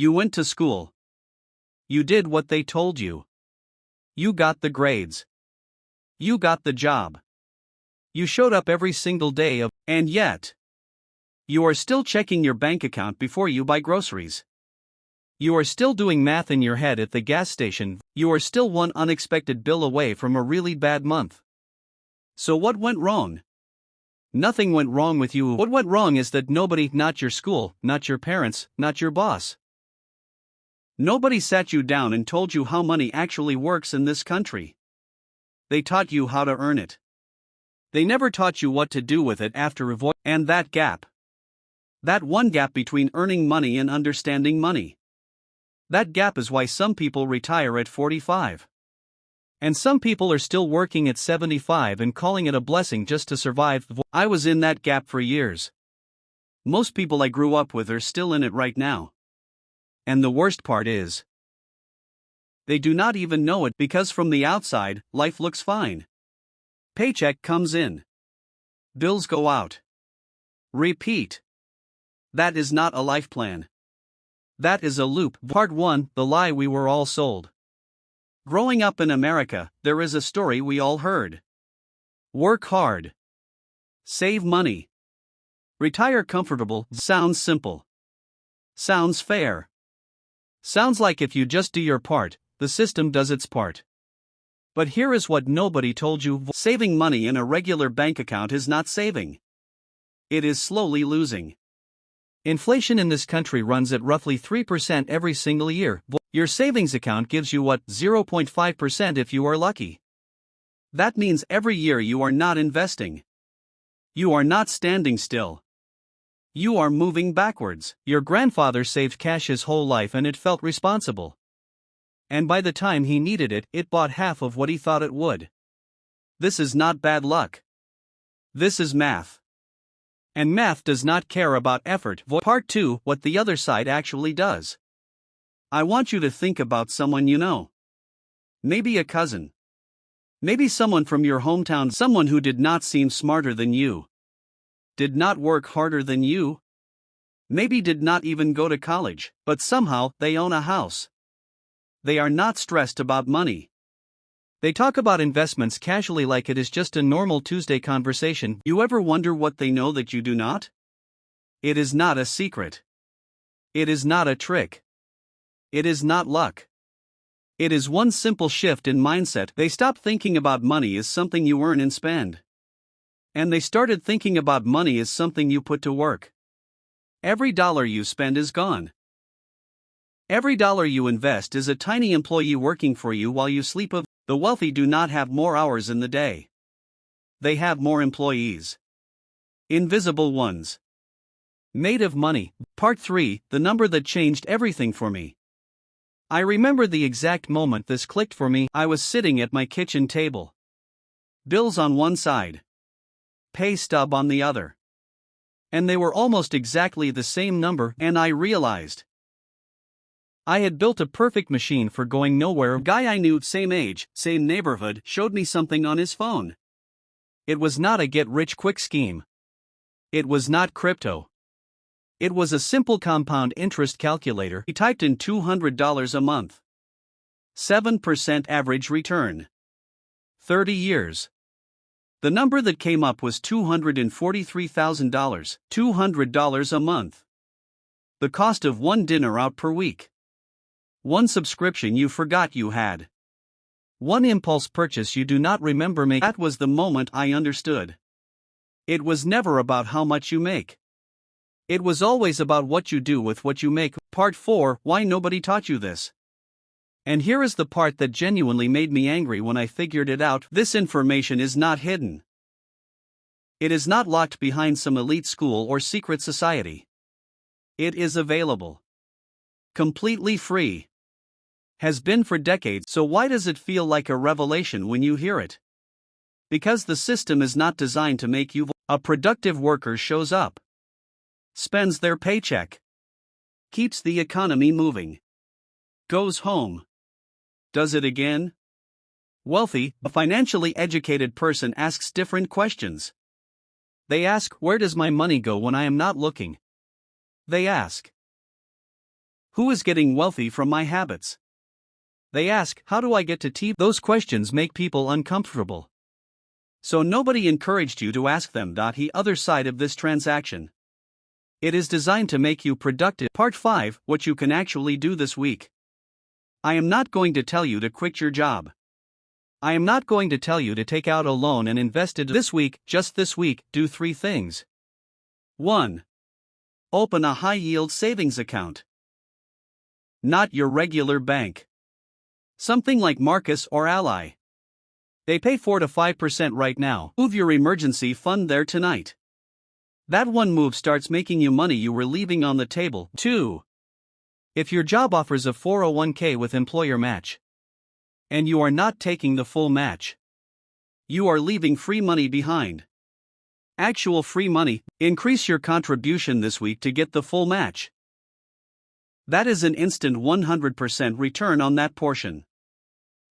You went to school. You did what they told you. You got the grades. You got the job. You showed up every single day and yet, you are still checking your bank account before you buy groceries. You are still doing math in your head at the gas station. You are still one unexpected bill away from a really bad month. So what went wrong? Nothing went wrong with you. What went wrong is that nobody, not your school, not your parents, not your boss. Nobody sat you down and told you how money actually works in this country. They taught you how to earn it. They never taught you what to do with it after and that gap. That one gap between earning money and understanding money. That gap is why some people retire at 45. And some people are still working at 75 and calling it a blessing just to survive. I was in that gap for years. Most people I grew up with are still in it right now. And the worst part is, they do not even know it because from the outside, life looks fine. Paycheck comes in. Bills go out. Repeat. That is not a life plan. That is a loop. Part 1, the lie we were all sold. Growing up in America, there is a story we all heard. Work hard. Save money. Retire comfortable. Sounds simple. Sounds fair. Sounds like if you just do your part, the system does its part. But here is what nobody told you. Saving money in a regular bank account is not saving. It is slowly losing. Inflation in this country runs at roughly 3% every single year. Your savings account gives you 0.5% if you are lucky. That means every year you are not investing. You are not standing still. You are moving backwards. Your grandfather saved cash his whole life and it felt responsible. And by the time he needed it, it bought half of what he thought it would. This is not bad luck. This is math. And math does not care about effort. Part 2, what the other side actually does. I want you to think about someone you know. Maybe a cousin. Maybe someone from your hometown, someone who did not seem smarter than you. Did not work harder than you. Maybe did not even go to college, but somehow they own a house. They are not stressed about money. They talk about investments casually like it is just a normal Tuesday conversation. You ever wonder what they know that you do not? It is not a secret. It is not a trick. It is not luck. It is one simple shift in mindset. They stopped thinking about money as something you earn and spend. And they started thinking about money as something you put to work. Every dollar you spend is gone. Every dollar you invest is a tiny employee working for you while you sleep. The wealthy do not have more hours in the day. They have more employees. Invisible ones. Made of money. Part 3, the number that changed everything for me. I remember the exact moment this clicked for me. I was sitting at my kitchen table. Bills on one side. Pay stub on the other. And they were almost exactly the same number, and I realized I had built a perfect machine for going nowhere. A guy I knew, same age, same neighborhood, showed me something on his phone. It was not a get-rich-quick scheme. It was not crypto. It was a simple compound interest calculator. He typed in $200 a month. 7% average return. 30 years. The number that came up was $243,000, $200 a month. The cost of one dinner out per week. One subscription you forgot you had. One impulse purchase you do not remember making. That was the moment I understood. It was never about how much you make. It was always about what you do with what you make. Part 4, why nobody taught you this. And here is the part that genuinely made me angry when I figured it out. This information is not hidden. It is not locked behind some elite school or secret society. It is available. Completely free. Has been for decades. So why does it feel like a revelation when you hear it? Because the system is not designed to make you. A productive worker shows up. Spends their paycheck. Keeps the economy moving. Goes home. Does it again? Wealthy, a financially educated person asks different questions. They ask, where does my money go when I am not looking? They ask, Who is getting wealthy from my habits? They ask, how do I get to T? Those questions make people uncomfortable. So nobody encouraged you to ask them. The other side of this transaction. It is designed to make you productive. Part 5, what you can actually do this week. I am not going to tell you to quit your job. I am not going to tell you to take out a loan and invest it this week. Just this week, do 3 things. 1. Open a high-yield savings account. Not your regular bank. Something like Marcus or Ally. They pay 4 to 5% right now. Move your emergency fund there tonight. That one move starts making you money you were leaving on the table. 2. If your job offers a 401k with employer match, and you are not taking the full match, you are leaving free money behind. Actual free money. Increase your contribution this week to get the full match. That is an instant 100% return on that portion.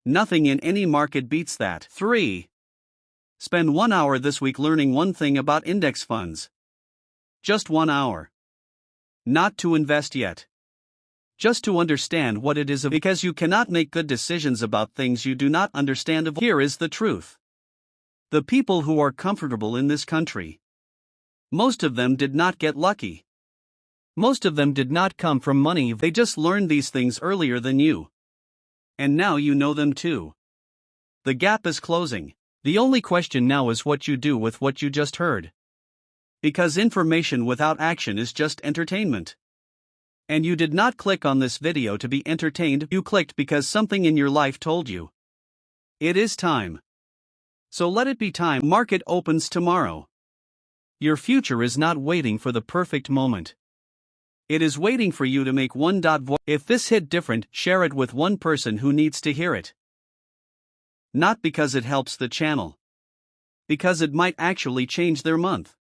Nothing in any market beats that. 3. Spend 1 hour this week learning one thing about index funds. Just 1 hour. Not to invest yet. Just to understand what it is, because you cannot make good decisions about things you do not understand. Here is the truth. The people who are comfortable in this country, most of them did not get lucky. Most of them did not come from money. They just learned these things earlier than you. And now you know them too. The gap is closing. The only question now is what you do with what you just heard. Because information without action is just entertainment. And you did not click on this video to be entertained, you clicked because something in your life told you. It is time. So let it be time. Market opens tomorrow. Your future is not waiting for the perfect moment. It is waiting for you to make one. If this hit different, share it with one person who needs to hear it. Not because it helps the channel. Because it might actually change their month.